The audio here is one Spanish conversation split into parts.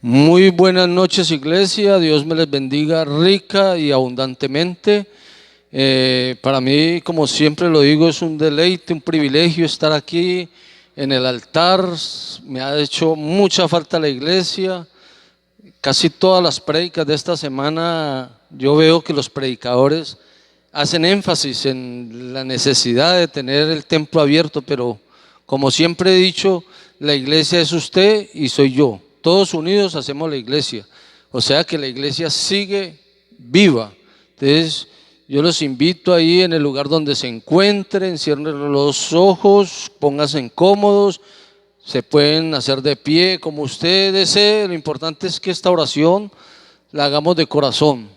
Muy buenas noches, iglesia. Dios me les bendiga rica y abundantemente. Para mí, como siempre lo digo, es un deleite, un privilegio estar aquí en el altar. Me ha hecho mucha falta la iglesia. Casi todas las prédicas de esta semana yo veo que los predicadores hacen énfasis en la necesidad de tener el templo abierto, pero como siempre he dicho, la iglesia es usted y soy yo. Todos unidos hacemos la iglesia. O sea que la iglesia sigue viva. Entonces, yo los invito ahí en el lugar donde se encuentren, cierren los ojos, pónganse cómodos, se pueden hacer de pie como usted desee. Lo importante es que esta oración la hagamos de corazón.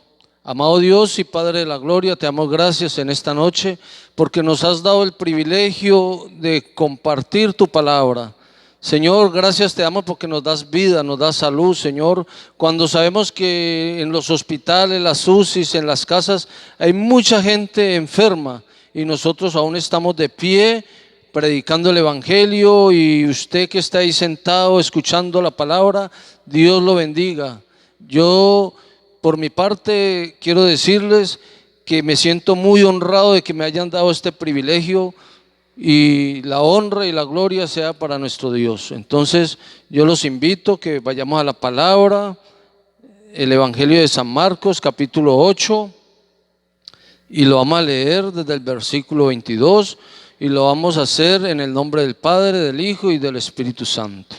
Amado Dios y Padre de la Gloria, te damos gracias en esta noche porque nos has dado el privilegio de compartir tu palabra. Señor, gracias te damos porque nos das vida, nos das salud, Señor. Cuando sabemos que en los hospitales, las UCIs, en las casas, hay mucha gente enferma y nosotros aún estamos de pie predicando el Evangelio, y usted que está ahí sentado escuchando la palabra, Dios lo bendiga. Yo, por mi parte, quiero decirles que me siento muy honrado de que me hayan dado este privilegio, y la honra y la gloria sea para nuestro Dios. Entonces yo los invito que vayamos a la palabra, el Evangelio de San Marcos capítulo 8, y lo vamos a leer desde el versículo 22, y lo vamos a hacer en el nombre del Padre, del Hijo y del Espíritu Santo.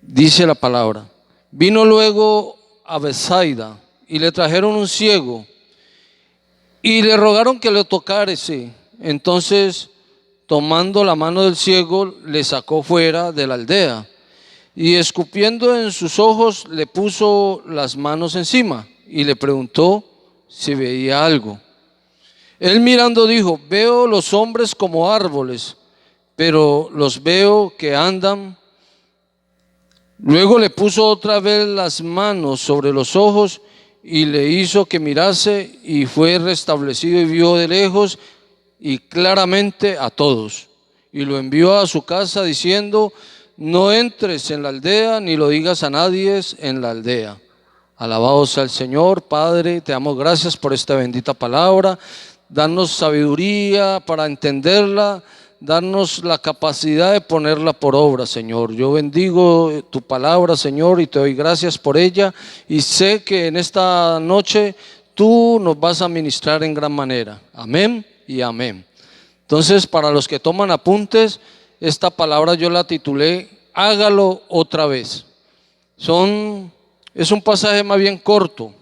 Dice la palabra: vino luego a Betsaida y le trajeron un ciego y le rogaron que le tocase. Entonces, tomando la mano del ciego, le sacó fuera de la aldea y escupiendo en sus ojos, le puso las manos encima y le preguntó si veía algo. Él mirando dijo: veo los hombres como árboles, pero los veo que andan. Luego le puso otra vez las manos sobre los ojos y le hizo que mirase, y fue restablecido y vio de lejos y claramente a todos. Y lo envió a su casa diciendo: no entres en la aldea ni lo digas a nadie en la aldea. Alabado sea el Señor. Padre, te damos gracias por esta bendita palabra. Danos sabiduría para entenderla, danos la capacidad de ponerla por obra, Señor. Yo bendigo tu palabra, Señor, y te doy gracias por ella, y sé que en esta noche tú nos vas a ministrar en gran manera. Amén y amén. Entonces, para los que toman apuntes, esta palabra yo la titulé: hágalo otra vez. Es un pasaje más bien corto.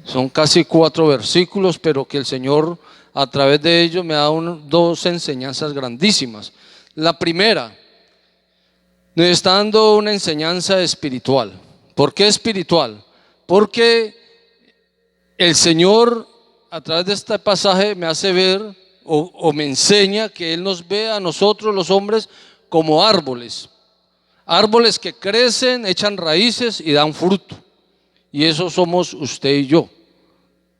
Son casi 4 versículos, pero que el Señor a través de ellos me da dos enseñanzas grandísimas. La primera, me está dando una enseñanza espiritual. ¿Por qué espiritual? Porque el Señor a través de este pasaje me hace ver o me enseña que Él nos ve a nosotros los hombres como árboles. Árboles que crecen, echan raíces y dan fruto. Y eso somos usted y yo.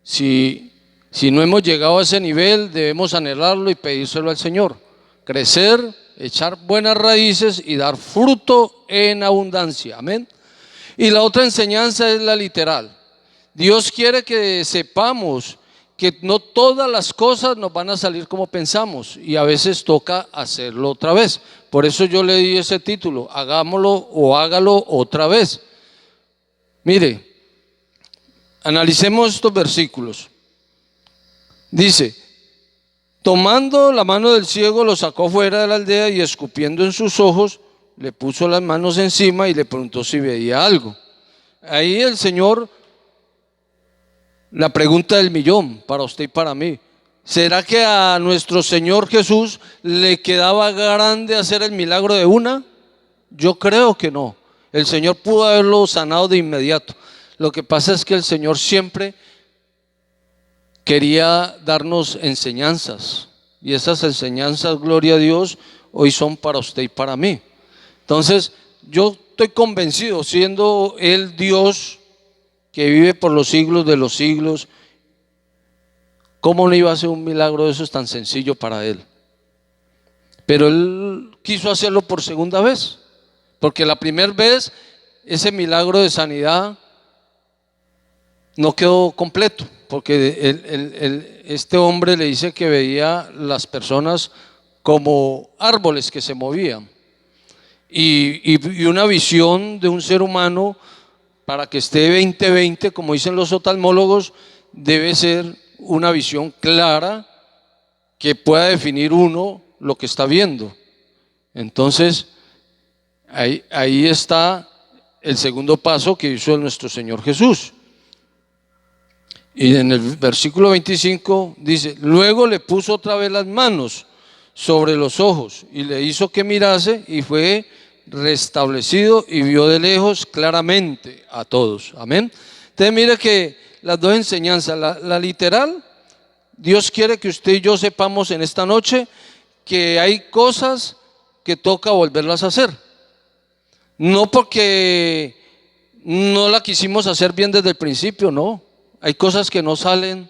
Si no hemos llegado a ese nivel, debemos anhelarlo y pedírselo al Señor. Crecer, echar buenas raíces y dar fruto en abundancia. Amén. Y la otra enseñanza es la literal. Dios quiere que sepamos que no todas las cosas nos van a salir como pensamos, y a veces toca hacerlo otra vez. Por eso yo le di ese título: hagámoslo o hágalo otra vez. Mire, analicemos estos versículos. Dice: tomando la mano del ciego, lo sacó fuera de la aldea y escupiendo en sus ojos, le puso las manos encima y le preguntó si veía algo. Ahí el Señor, la pregunta del millón para usted y para mí: ¿será que a nuestro Señor Jesús le quedaba grande hacer el milagro de una? Yo creo que no. El Señor pudo haberlo sanado de inmediato. Lo que pasa es que el Señor siempre quería darnos enseñanzas, y esas enseñanzas, gloria a Dios, hoy son para usted y para mí. Entonces yo estoy convencido, siendo Él Dios que vive por los siglos de los siglos, ¿cómo no iba a hacer un milagro de eso tan sencillo para Él? pero él quiso hacerlo por segunda vez, porque la primera vez ese milagro de sanidad no quedó completo, porque este hombre le dice que veía las personas como árboles que se movían, y una visión de un ser humano para que esté 20/20, como dicen los oftalmólogos, debe ser una visión clara que pueda definir uno lo que está viendo. Entonces, ahí está el segundo paso que hizo nuestro Señor Jesús. Y en el versículo 25 dice: luego le puso otra vez las manos sobre los ojos y le hizo que mirase, y fue restablecido y vio de lejos claramente a todos. Amén. Entonces mire que las dos enseñanzas, la literal, Dios quiere que usted y yo sepamos en esta noche que hay cosas que toca volverlas a hacer. No porque no la quisimos hacer bien desde el principio, no. Hay cosas que no salen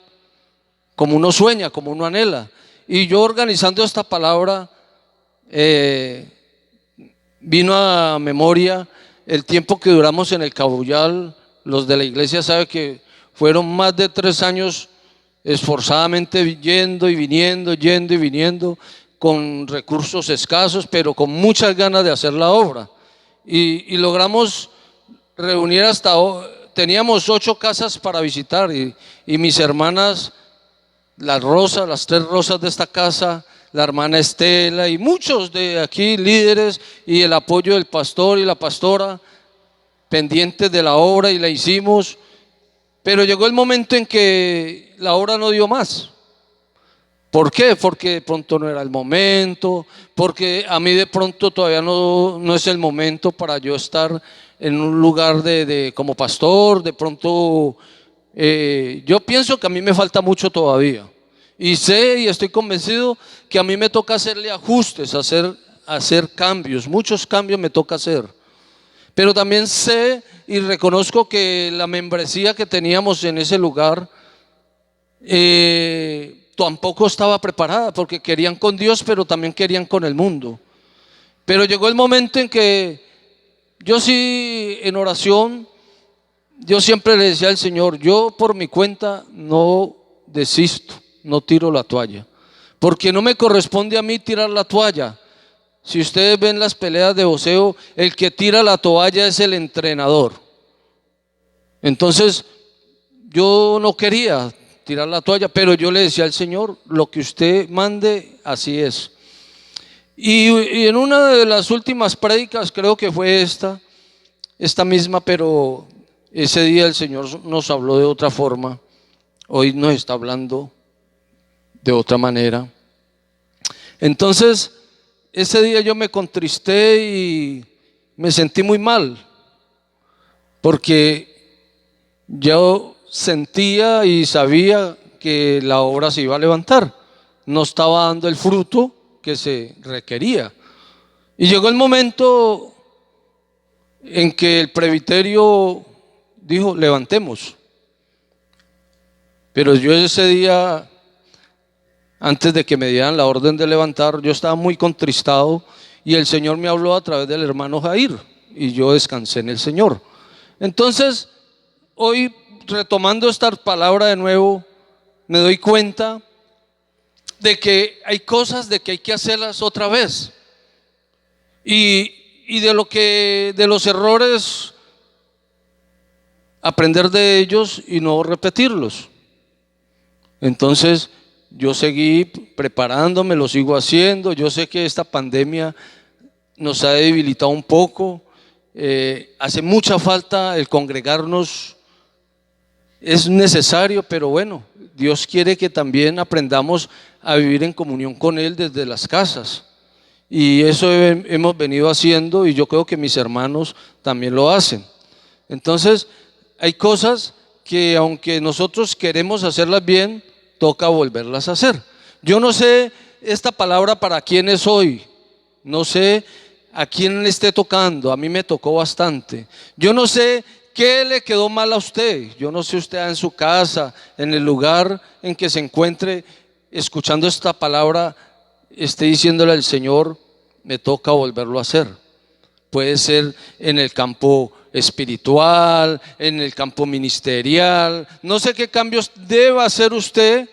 como uno sueña, como uno anhela. Y yo, organizando esta palabra, vino a memoria el tiempo que duramos en el Cabullal. Los de la iglesia saben que fueron más de 3 años esforzadamente yendo y viniendo, con recursos escasos, pero con muchas ganas de hacer la obra. Y logramos reunir teníamos 8 casas para visitar, y mis hermanas, las 3 rosas de esta casa, la hermana Estela y muchos de aquí líderes, y el apoyo del pastor y la pastora, pendientes de la obra, y la hicimos. Pero llegó el momento en que la obra no dio más. ¿Por qué? Porque de pronto no era el momento, porque a mí de pronto todavía no es el momento para yo estar en un lugar como pastor. De pronto yo pienso que a mí me falta mucho todavía, y sé y estoy convencido que a mí me toca hacerle ajustes, hacer cambios, muchos cambios me toca hacer. Pero también sé y reconozco que la membresía que teníamos en ese lugar tampoco estaba preparada, porque querían con Dios, pero también querían con el mundo. Pero llegó el momento en que yo sí, en oración, yo siempre le decía al Señor: yo por mi cuenta no desisto, no tiro la toalla, porque no me corresponde a mí tirar la toalla. Si ustedes ven las peleas de boxeo, el que tira la toalla es el entrenador. Entonces yo no quería tirar la toalla, pero yo le decía al Señor: lo que usted mande, así es. Y en una de las últimas prédicas, creo que fue esta misma, pero ese día el Señor nos habló de otra forma. Hoy nos está hablando de otra manera. Entonces, ese día yo me contristé y me sentí muy mal, porque yo sentía y sabía que la obra se iba a levantar, no estaba dando el fruto que se requería. Y llegó el momento en que el presbiterio dijo: levantemos. Pero yo ese día, antes de que me dieran la orden de levantar, yo estaba muy contristado, y el Señor me habló a través del hermano Jair, y yo descansé en el Señor. Entonces, hoy, retomando esta palabra de nuevo, me doy cuenta de que hay cosas de que hay que hacerlas otra vez, y de los errores aprender de ellos y no repetirlos. Entonces yo seguí preparándome, lo sigo haciendo. Yo sé que esta pandemia nos ha debilitado un poco, hace mucha falta el congregarnos, es necesario, pero bueno, Dios quiere que también aprendamos a vivir en comunión con Él desde las casas, y eso hemos venido haciendo, y yo creo que mis hermanos también lo hacen. Entonces hay cosas que, aunque nosotros queremos hacerlas bien, toca volverlas a hacer. Yo no sé esta palabra para quién es hoy, no sé a quién le esté tocando. A mí me tocó bastante. Yo no sé qué le quedó mal a usted. Yo no sé usted en su casa, en el lugar en que se encuentre escuchando esta palabra, esté diciéndole al Señor, me toca volverlo a hacer. Puede ser en el campo espiritual, en el campo ministerial. No sé qué cambios deba hacer usted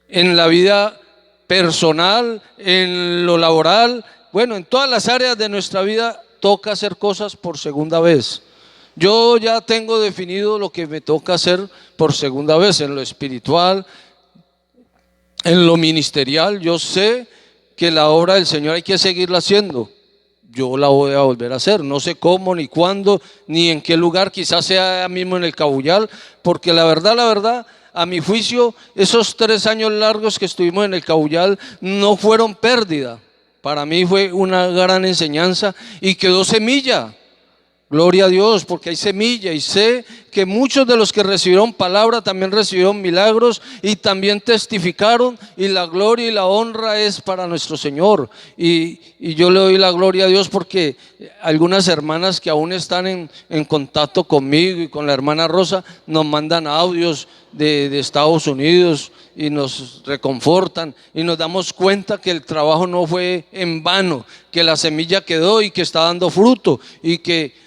en la vida personal, en lo laboral. Bueno, en todas las áreas de nuestra vida toca hacer cosas por segunda vez. Yo ya tengo definido lo que me toca hacer por segunda vez en lo espiritual, en lo ministerial. Yo sé que la obra del Señor hay que seguirla haciendo. Yo la voy a volver a hacer, no sé cómo, ni cuándo, ni en qué lugar, quizás sea mismo en el Cabullal, porque la verdad, a mi juicio, esos 3 años largos que estuvimos en el Cabullal no fueron pérdida. Para mí fue una gran enseñanza y quedó semilla. Gloria a Dios, porque hay semilla, y sé que muchos de los que recibieron palabra también recibieron milagros y también testificaron, y la gloria y la honra es para nuestro Señor. Y yo le doy la gloria a Dios porque algunas hermanas que aún están en contacto conmigo y con la hermana Rosa nos mandan audios de Estados Unidos y nos reconfortan, y nos damos cuenta que el trabajo no fue en vano, que la semilla quedó y que está dando fruto, y que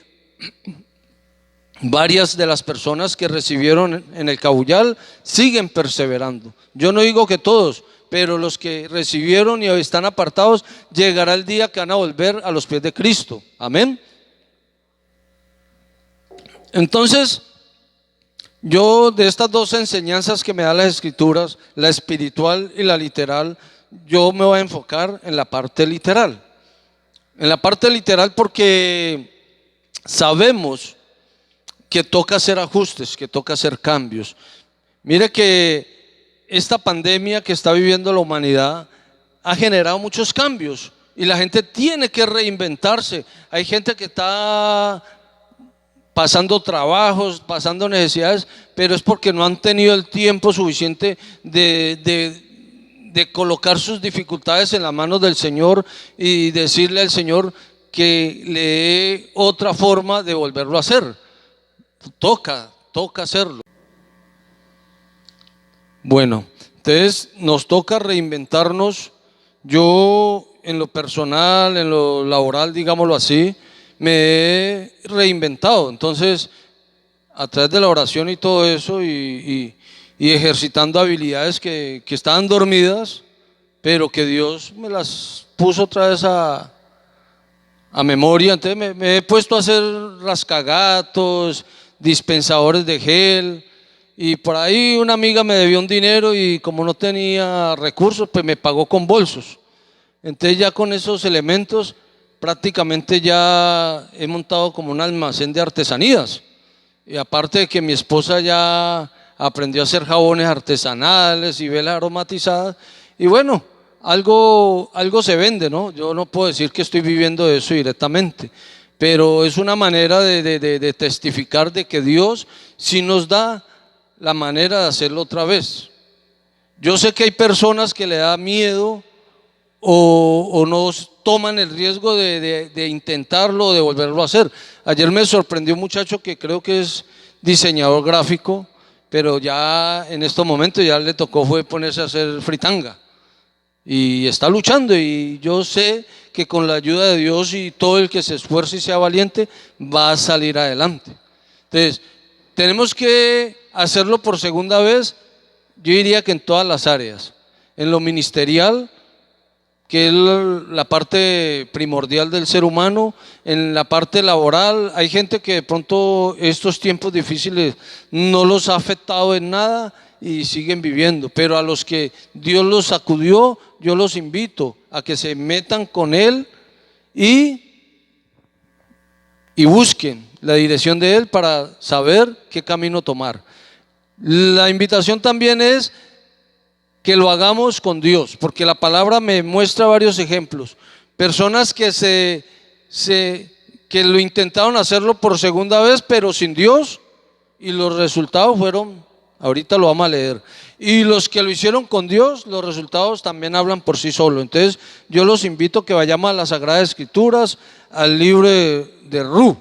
varias de las personas que recibieron en el Cabullal siguen perseverando. Yo no digo que todos, pero los que recibieron y están apartados, llegará el día que van a volver a los pies de Cristo. Amén. Entonces, yo de estas 2 enseñanzas que me dan las Escrituras, la espiritual y la literal, yo me voy a enfocar en la parte literal. En la parte literal porque sabemos que toca hacer ajustes, que toca hacer cambios. Mire que esta pandemia que está viviendo la humanidad ha generado muchos cambios y la gente tiene que reinventarse. Hay gente que está pasando trabajos, pasando necesidades, pero es porque no han tenido el tiempo suficiente de colocar sus dificultades en las manos del Señor y decirle al Señor que le dé otra forma de volverlo a hacer. Toca hacerlo. Bueno, entonces nos toca reinventarnos. Yo en lo personal, en lo laboral, digámoslo así, me he reinventado. Entonces, a través de la oración y todo eso, y ejercitando habilidades que estaban dormidas, pero que Dios me las puso otra vez a memoria. Entonces me he puesto a hacer rascagatos, dispensadores de gel, y por ahí una amiga me debió un dinero y como no tenía recursos, pues me pagó con bolsos. Entonces ya con esos elementos prácticamente ya he montado como un almacén de artesanías. Y aparte de que mi esposa ya aprendió a hacer jabones artesanales y velas aromatizadas, y bueno, algo se vende, ¿no? Yo no puedo decir que estoy viviendo de eso directamente, pero es una manera de testificar de que Dios sí nos da la manera de hacerlo otra vez. Yo sé que hay personas que le da miedo o no toman el riesgo de intentarlo o de volverlo a hacer. Ayer me sorprendió un muchacho que creo que es diseñador gráfico, pero ya en estos momentos ya le tocó fue ponerse a hacer fritanga. Y está luchando, y yo sé que con la ayuda de Dios y todo el que se esfuerce y sea valiente va a salir adelante. Entonces, tenemos que hacerlo por segunda vez, yo diría que en todas las áreas. En lo ministerial, que es la parte primordial del ser humano. En la parte laboral, hay gente que de pronto estos tiempos difíciles no los ha afectado en nada y siguen viviendo, pero a los que Dios los sacudió, yo los invito a que se metan con Él y busquen la dirección de Él para saber qué camino tomar. La invitación también es que lo hagamos con Dios, porque la palabra me muestra varios ejemplos. Personas que que lo intentaron hacerlo por segunda vez, pero sin Dios, y los resultados fueron, ahorita lo vamos a leer. Y los que lo hicieron con Dios, los resultados también hablan por sí solos. Entonces, yo los invito a que vayamos a las Sagradas Escrituras, al libro de Ruth.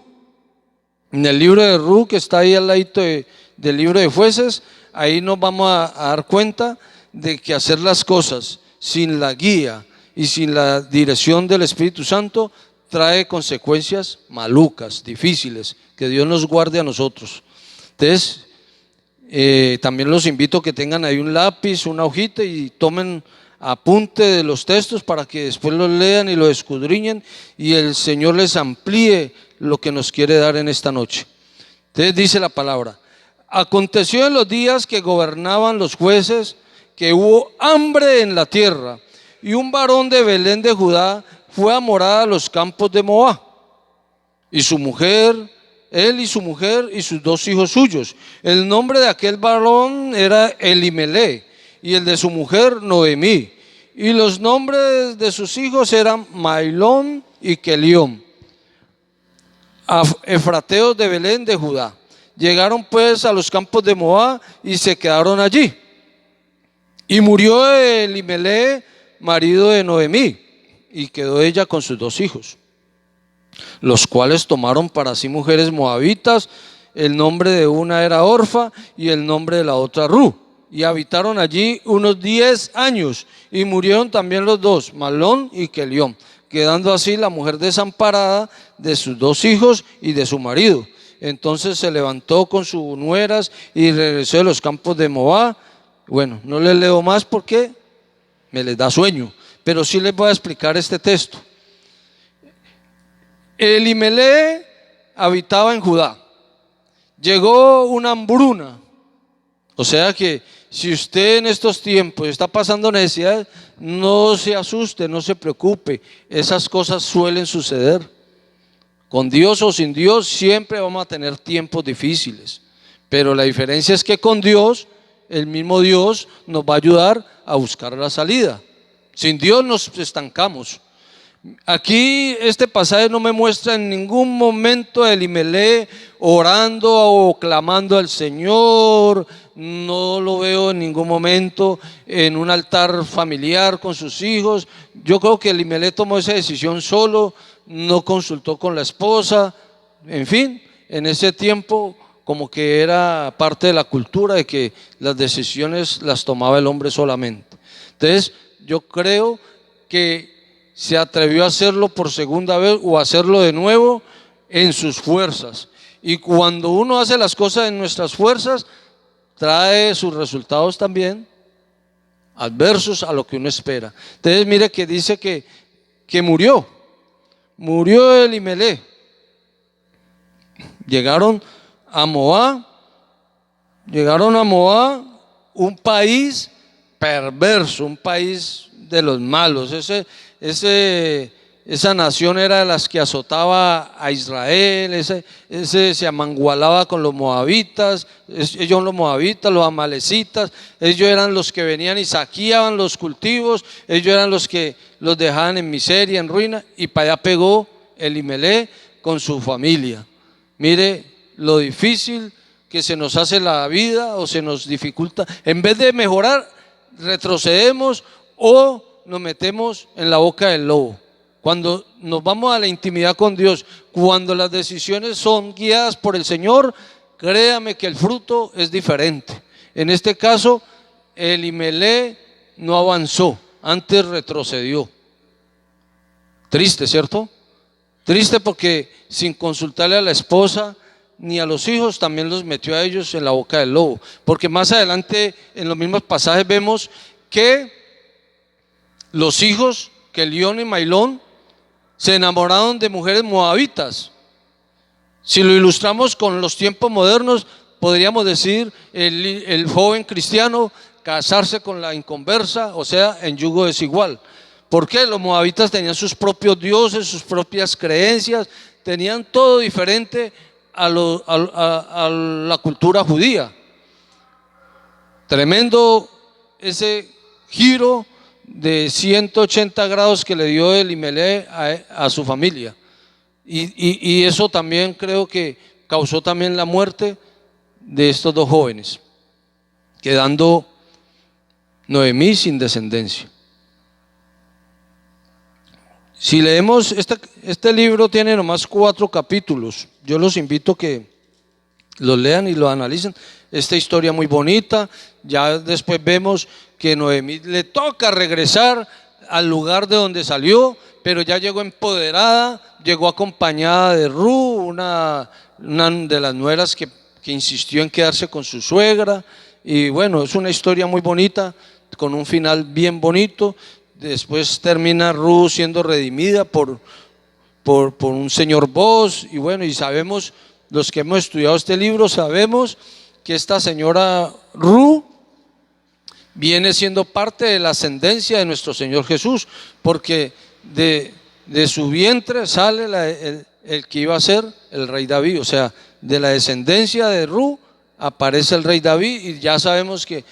En el libro de Ruth, que está ahí al ladito del libro de Jueces, ahí nos vamos a dar cuenta de que hacer las cosas sin la guía y sin la dirección del Espíritu Santo, trae consecuencias malucas, difíciles. Que Dios nos guarde a nosotros. Entonces, también los invito a que tengan ahí un lápiz, una hojita y tomen apunte de los textos para que después los lean y los escudriñen y el Señor les amplíe lo que nos quiere dar en esta noche. Entonces dice la palabra: aconteció en los días que gobernaban los jueces que hubo hambre en la tierra, y un varón de Belén de Judá fue a morar a los campos de Moab, y su mujer, él y su mujer y sus 2 hijos suyos. El nombre de aquel varón era Elimelech, y el de su mujer Noemí, y los nombres de sus hijos eran Mailón y Kelión, efrateos de Belén de Judá. Llegaron pues a los campos de Moab y se quedaron allí. Y murió Elimelech, marido de Noemí, y quedó ella con sus 2 hijos, los cuales tomaron para sí mujeres moabitas. El nombre de una era Orfa y el nombre de la otra Ru, y habitaron allí unos 10 años, y murieron también los 2, Malón y Kelión, quedando así la mujer desamparada de sus 2 hijos y de su marido. Entonces se levantó con sus nueras y regresó de los campos de Moab. Bueno, no les leo más porque me les da sueño, pero sí les voy a explicar este texto. Elimelech habitaba en Judá. Llegó una hambruna. O sea que si usted en estos tiempos está pasando necesidad, no se asuste, no se preocupe. Esas cosas suelen suceder. Con Dios o sin Dios siempre vamos a tener tiempos difíciles. Pero la diferencia es que con Dios, el mismo Dios nos va a ayudar a buscar la salida. Sin Dios nos estancamos. Aquí este pasaje no me muestra en ningún momento a Elimelech orando o clamando al Señor. No lo veo en ningún momento en un altar familiar con sus hijos. Yo creo que Elimelech tomó esa decisión solo, no consultó con la esposa. En fin, en ese tiempo como que era parte de la cultura de que las decisiones las tomaba el hombre solamente. Entonces yo creo que se atrevió a hacerlo por segunda vez o a hacerlo de nuevo en sus fuerzas. Y cuando uno hace las cosas en nuestras fuerzas, trae sus resultados también adversos a lo que uno espera. Entonces mire que dice que murió Elimelech. Llegaron a Moab, un país perverso, un país de los malos. Esa nación era de las que azotaba a Israel, ese se amangualaba con los moabitas. Ellos los moabitas, los amalecitas, ellos eran los que venían y saqueaban los cultivos, ellos eran los que los dejaban en miseria, en ruina, y para allá pegó Elimelech con su familia. Mire lo difícil que se nos hace la vida o se nos dificulta. En vez de mejorar, retrocedemos o nos metemos en la boca del lobo. Cuando nos vamos a la intimidad con Dios, cuando las decisiones son guiadas por el Señor, créame que el fruto es diferente. En este caso, Elimelech no avanzó, antes retrocedió. Triste, ¿cierto? Triste porque sin consultarle a la esposa ni a los hijos, también los metió a ellos en la boca del lobo. Porque más adelante en los mismos pasajes vemos que los hijos, Kelión y Mailón, se enamoraron de mujeres moabitas. Si lo ilustramos con los tiempos modernos, podríamos decir el joven cristiano casarse con la inconversa, o sea, en yugo desigual. ¿Por qué? Los moabitas tenían sus propios dioses, sus propias creencias, tenían todo diferente a la cultura judía. Tremendo ese giro de 180 grados que le dio Elimelech a su familia. Y eso también creo que causó también la muerte de estos 2 jóvenes, quedando Noemí sin descendencia. Si leemos este libro, tiene nomás 4 capítulos. Yo los invito a que los lean y lo analicen. Esta historia muy bonita. Ya después vemos que Noemí le toca regresar al lugar de donde salió, pero ya llegó empoderada, llegó acompañada de Ru, una de las nueras que insistió en quedarse con su suegra. Y bueno, es una historia muy bonita, con un final bien bonito. Después termina Ru siendo redimida por un señor Boaz. Y bueno, y sabemos, los que hemos estudiado este libro, sabemos que esta señora Ru viene siendo parte de la ascendencia de nuestro Señor Jesús, porque de su vientre sale el que iba a ser el rey David. O sea, de la descendencia de Ru aparece el rey David, y ya sabemos que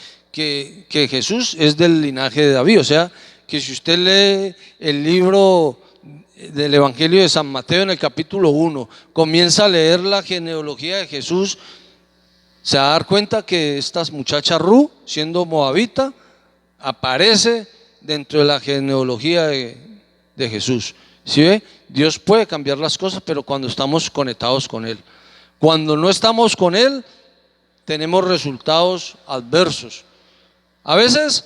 Jesús es del linaje de David. O sea, que si usted lee el libro del Evangelio de San Mateo en el capítulo 1, comienza a leer la genealogía de Jesús, se va a dar cuenta que esta muchacha Ru, siendo moabita, aparece dentro de la genealogía de Jesús. ¿Sí ve? Dios puede cambiar las cosas, pero cuando estamos conectados con Él. Cuando no estamos con Él, tenemos resultados adversos. A veces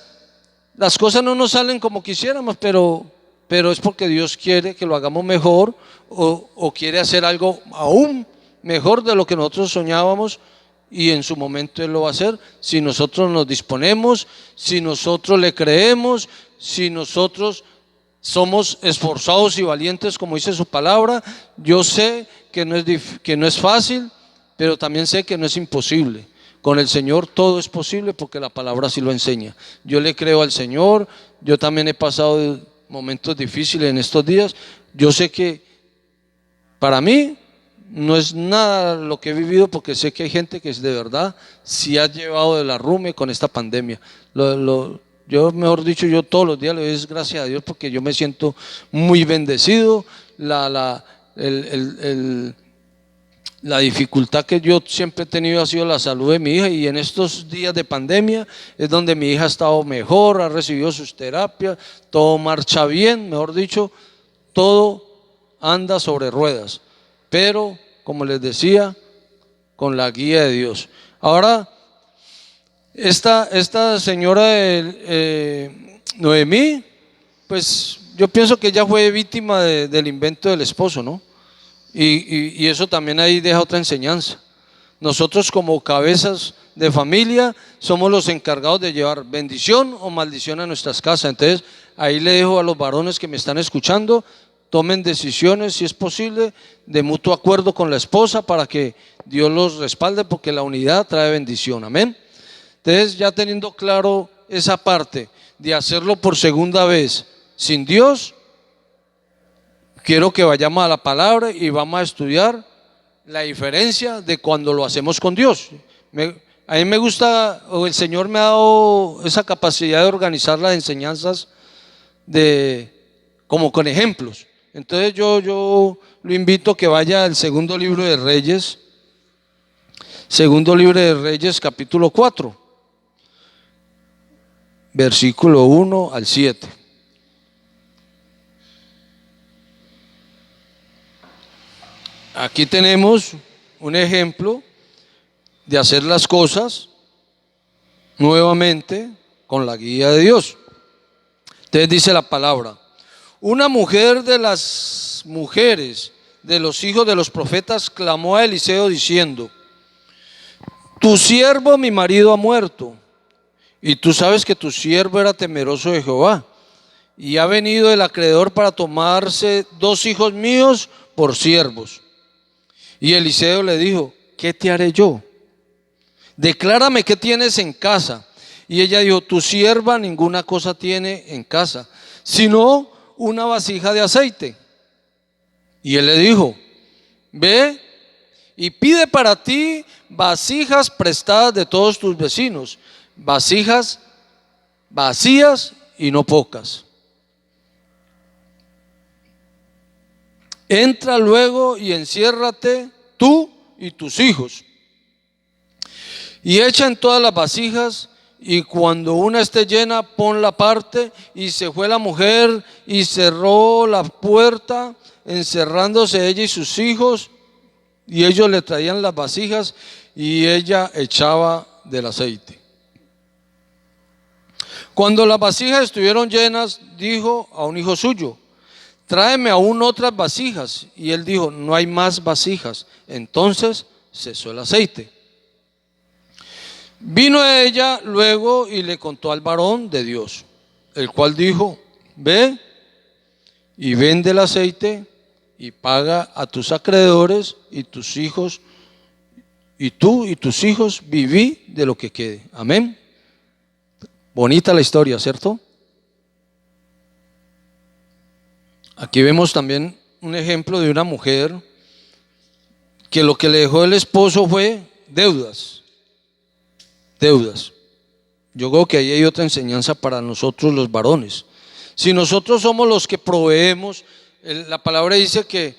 las cosas no nos salen como quisiéramos, pero es porque Dios quiere que lo hagamos mejor, o quiere hacer algo aún mejor de lo que nosotros soñábamos, y en su momento Él lo va a hacer, si nosotros nos disponemos, si nosotros le creemos, si nosotros somos esforzados y valientes, como dice su palabra. Yo sé que no es fácil, pero también sé que no es imposible. Con el Señor todo es posible, porque la palabra así lo enseña. Yo le creo al Señor. Yo también he pasado momentos difíciles en estos días. Yo sé que para mí no es nada lo que he vivido, porque sé que hay gente que de verdad sí ha llevado de la arrume con esta pandemia. Yo, mejor dicho, yo todos los días le doy gracias a Dios, porque yo me siento muy bendecido. La dificultad que yo siempre he tenido ha sido la salud de mi hija, y en estos días de pandemia es donde mi hija ha estado mejor, ha recibido sus terapias, todo marcha bien, mejor dicho, todo anda sobre ruedas, pero como les decía, con la guía de Dios. Ahora, esta señora Noemí, pues yo pienso que ella fue víctima del invento del esposo, ¿no? Y eso también ahí deja otra enseñanza. Nosotros, como cabezas de familia, somos los encargados de llevar bendición o maldición a nuestras casas. Entonces ahí le dejo a los varones que me están escuchando: tomen decisiones, si es posible, de mutuo acuerdo con la esposa, para que Dios los respalde, porque la unidad trae bendición. Amén. Entonces, ya teniendo claro esa parte de hacerlo por segunda vez sin Dios, quiero que vayamos a la palabra y vamos a estudiar la diferencia de cuando lo hacemos con Dios. A mí me gusta, o el Señor me ha dado esa capacidad de organizar las enseñanzas como con ejemplos. Entonces yo lo invito a que vaya al segundo libro de Reyes, capítulo 4, versículo 1 al 7. Aquí tenemos un ejemplo de hacer las cosas nuevamente con la guía de Dios. Entonces dice la palabra: una mujer de las mujeres de los hijos de los profetas clamó a Eliseo diciendo: tu siervo mi marido ha muerto, y tú sabes que tu siervo era temeroso de Jehová, y ha venido el acreedor para tomarse 2 hijos míos por siervos. Y Eliseo le dijo: ¿qué te haré yo? Declárame qué tienes en casa. Y ella dijo: tu sierva ninguna cosa tiene en casa, sino una vasija de aceite. Y él le dijo: ve y pide para ti vasijas prestadas de todos tus vecinos, vasijas vacías y no pocas. Entra luego y enciérrate tú y tus hijos, y echa en todas las vasijas, y cuando una esté llena, ponla aparte. Y se fue la mujer y cerró la puerta, encerrándose ella y sus hijos, y ellos le traían las vasijas, y ella echaba del aceite. Cuando las vasijas estuvieron llenas, dijo a un hijo suyo: tráeme aún otras vasijas. Y él dijo: no hay más vasijas. Entonces cesó el aceite. Vino ella luego y le contó al varón de Dios, el cual dijo: ve y vende el aceite y paga a tus acreedores, y tus hijos, y tú y tus hijos viví de lo que quede. Amén. Bonita la historia, ¿cierto? Aquí vemos también un ejemplo de una mujer que lo que le dejó el esposo fue deudas. Deudas. Yo creo que ahí hay otra enseñanza para nosotros los varones. Si nosotros somos los que proveemos, la palabra dice que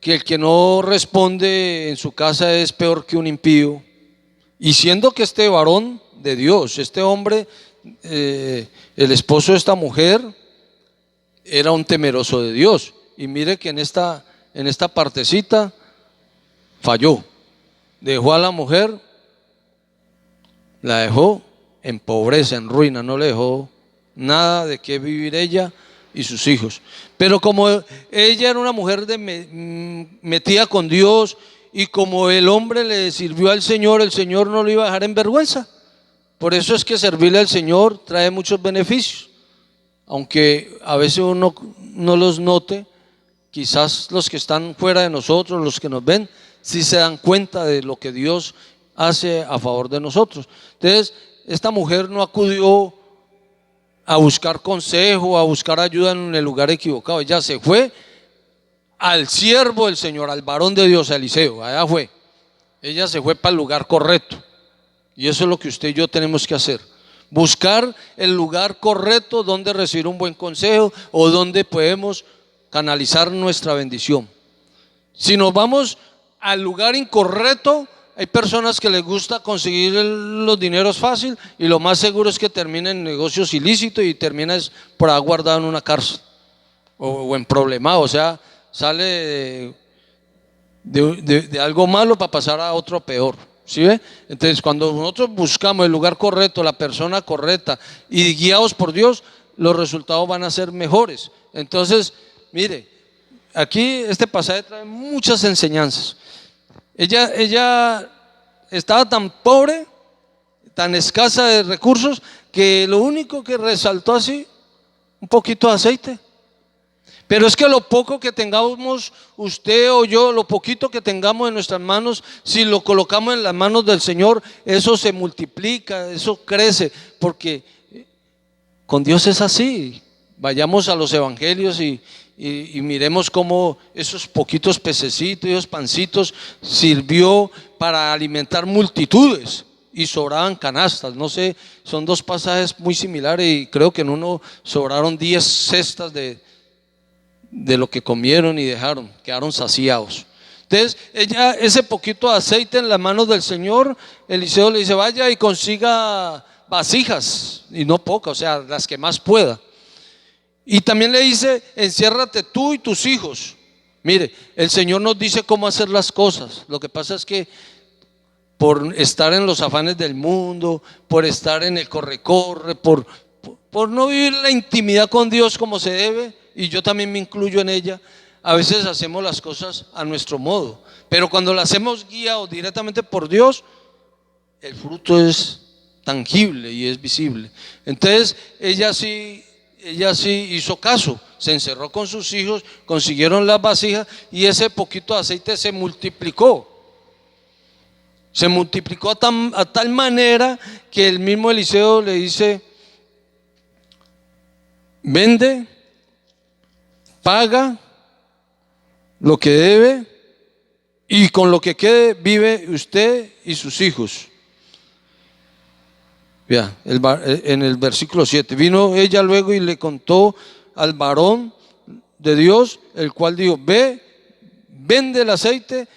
el que no responde en su casa es peor que un impío. Y siendo que este varón de Dios, este hombre, el esposo de esta mujer, era un temeroso de Dios. Y mire que en esta partecita falló. Dejó a la mujer, la dejó en pobreza, en ruina, no le dejó nada de qué vivir ella y sus hijos. Pero como ella era una mujer metida con Dios, y como el hombre le sirvió al Señor, el Señor no lo iba a dejar en vergüenza. Por eso es que servirle al Señor trae muchos beneficios, aunque a veces uno no los note. Quizás los que están fuera de nosotros, los que nos ven, sí se dan cuenta de lo que Dios hace a favor de nosotros. Entonces, esta mujer no acudió a buscar consejo, a buscar ayuda en el lugar equivocado. Ella se fue al siervo del Señor, al varón de Dios, a Eliseo. Allá fue. Ella se fue para el lugar correcto. Y eso es lo que usted y yo tenemos que hacer. Buscar el lugar correcto donde recibir un buen consejo o donde podemos canalizar nuestra bendición. Si nos vamos al lugar incorrecto, hay personas que les gusta conseguir los dineros fácil, y lo más seguro es que terminen en negocios ilícitos y termina por ahí guardado en una cárcel o en problemado. O sea, sale de algo malo para pasar a otro peor. ¿Sí ve? Entonces, cuando nosotros buscamos el lugar correcto, la persona correcta y guiados por Dios, los resultados van a ser mejores. Entonces, mire, aquí este pasaje trae muchas enseñanzas. Ella estaba tan pobre, tan escasa de recursos, que lo único que resaltó así, un poquito de aceite. Pero es que lo poco que tengamos usted o yo, lo poquito que tengamos en nuestras manos, si lo colocamos en las manos del Señor, eso se multiplica, eso crece, porque con Dios es así. Vayamos a los evangelios y miremos cómo esos poquitos pececitos y esos pancitos sirvió para alimentar multitudes y sobraban canastas. No sé, son dos pasajes muy similares, y creo que en uno sobraron 10 cestas de lo que comieron y dejaron, quedaron saciados. Entonces, ese poquito de aceite en las manos del Señor, Eliseo le dice: vaya y consiga vasijas, y no pocas, o sea, las que más pueda. Y también le dice: enciérrate tú y tus hijos. Mire, el Señor nos dice cómo hacer las cosas. Lo que pasa es que por estar en los afanes del mundo, por estar en el corre-corre, por no vivir la intimidad con Dios como se debe, y yo también me incluyo en ella, a veces hacemos las cosas a nuestro modo. Pero cuando las hacemos guiados directamente por Dios, el fruto es tangible y es visible. Entonces ella sí hizo caso, se encerró con sus hijos, consiguieron las vasijas, y ese poquito de aceite se multiplicó. Se multiplicó a tal manera que el mismo Eliseo le dice: vende, paga lo que debe, y con lo que quede vive usted y sus hijos. Vea, en el versículo 7, vino ella luego y le contó al varón de Dios, el cual dijo: ve, vende el aceite,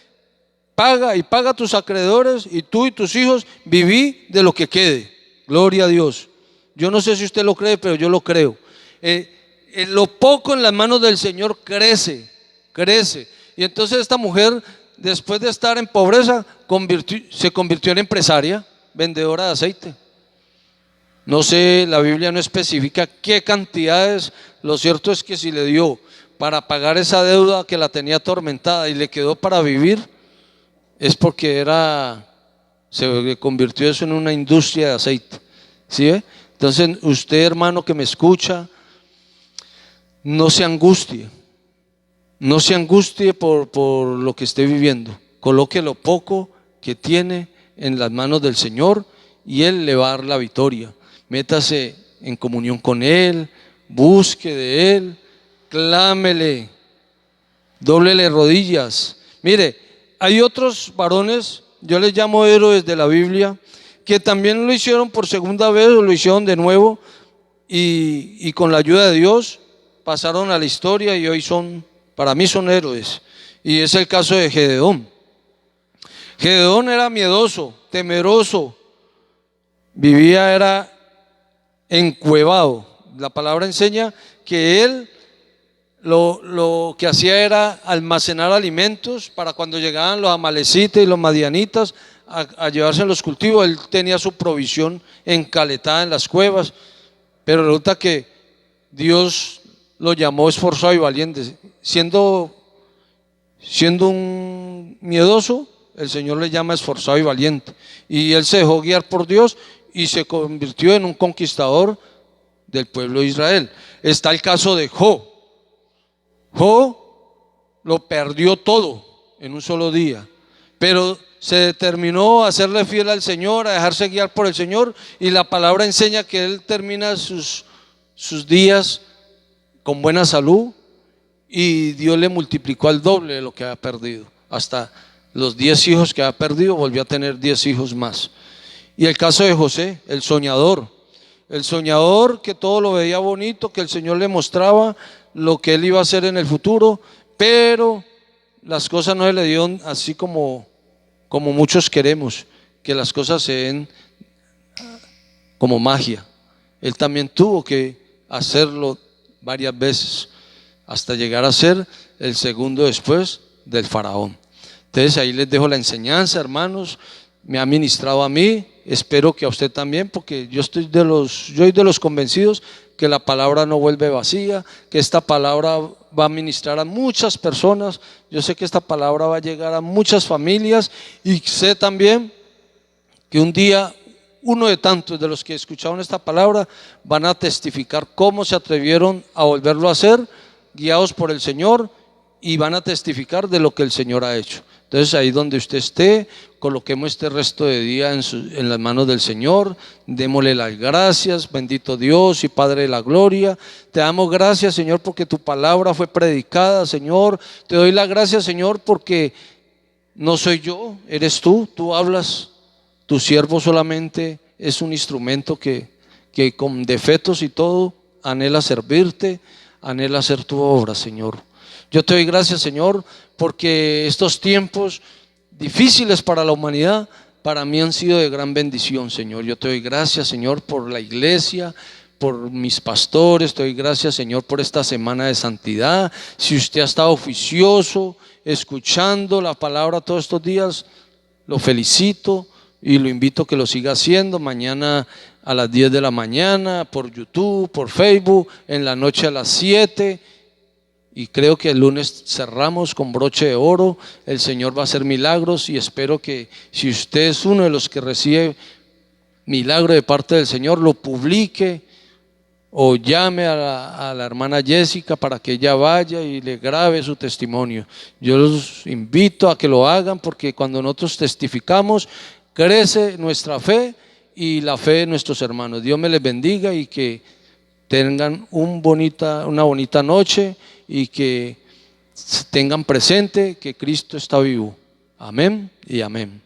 paga a tus acreedores, y tú y tus hijos viví de lo que quede. Gloria a Dios. Yo no sé si usted lo cree, pero yo lo creo. Lo poco en las manos del Señor crece. Y entonces esta mujer, después de estar en pobreza, se convirtió en empresaria, vendedora de aceite. No sé, la Biblia no especifica qué cantidades. Lo cierto es que si le dio para pagar esa deuda que la tenía atormentada y le quedó para vivir, es porque se convirtió eso en una industria de aceite. ¿Sí ve? Entonces usted, hermano que me escucha, no se angustie. No se angustie por lo que esté viviendo. Coloque lo poco que tiene en las manos del Señor y Él le va a dar la victoria. Métase en comunión con Él, busque de Él, clámele, dóblele rodillas. Mire, hay otros varones, yo les llamo héroes de la Biblia, que también lo hicieron por segunda vez o lo hicieron de nuevo y con la ayuda de Dios pasaron a la historia y hoy para mí son héroes. Y es el caso de Gedeón. Gedeón era miedoso, temeroso, era encuevado. La palabra enseña que él lo que hacía era almacenar alimentos para cuando llegaban los amalecitas y los madianitas a llevarse en los cultivos. Él tenía su provisión encaletada en las cuevas, pero resulta que Dios lo llamó esforzado y valiente. Siendo un miedoso, el Señor le llama esforzado y valiente, y él se dejó guiar por Dios y se convirtió en un conquistador del pueblo de Israel. Está el caso de Job. Job lo perdió todo en un solo día, pero se determinó a serle fiel al Señor, a dejarse guiar por el Señor, y la palabra enseña que él termina sus días con buena salud, y Dios le multiplicó al doble de lo que había perdido. Hasta los 10 hijos que había perdido, volvió a tener 10 hijos más. Y el caso de José, el soñador que todo lo veía bonito, que el Señor le mostraba lo que él iba a hacer en el futuro, pero las cosas no se le dieron así como muchos queremos, que las cosas se den como magia. Él también tuvo que hacerlo varias veces hasta llegar a ser el segundo después del faraón. Entonces ahí les dejo la enseñanza, hermanos. Me ha ministrado a mí, espero que a usted también, porque yo soy de los convencidos que la palabra no vuelve vacía, que esta palabra va a ministrar a muchas personas. Yo sé que esta palabra va a llegar a muchas familias, y sé también que un día uno de tantos de los que escucharon esta palabra van a testificar cómo se atrevieron a volverlo a hacer, guiados por el Señor, y van a testificar de lo que el Señor ha hecho. Entonces ahí donde usted esté, coloquemos este resto de día en las manos del Señor, démosle las gracias. Bendito Dios y Padre de la gloria, te damos gracias, Señor, porque tu palabra fue predicada, Señor. Te doy las gracias, Señor, porque no soy yo, eres tú hablas. Tu siervo solamente es un instrumento que con defectos y todo anhela servirte, anhela hacer tu obra, Señor. Yo te doy gracias, Señor, porque estos tiempos difíciles para la humanidad, para mí han sido de gran bendición, Señor. Yo te doy gracias, Señor, por la iglesia, por mis pastores. Te doy gracias, Señor, por esta semana de santidad. Si usted ha estado oficioso, escuchando la palabra todos estos días, lo felicito y lo invito a que lo siga haciendo. Mañana a las 10 de la mañana, por YouTube, por Facebook, en la noche a las 7. Y creo que el lunes cerramos con broche de oro. El Señor va a hacer milagros, y espero que si usted es uno de los que recibe milagro de parte del Señor, lo publique o llame a la hermana Jessica para que ella vaya y le grabe su testimonio. Yo los invito a que lo hagan, porque cuando nosotros testificamos, crece nuestra fe y la fe de nuestros hermanos. Dios me les bendiga y que tengan una bonita noche, y que tengan presente que Cristo está vivo. Amén y amén.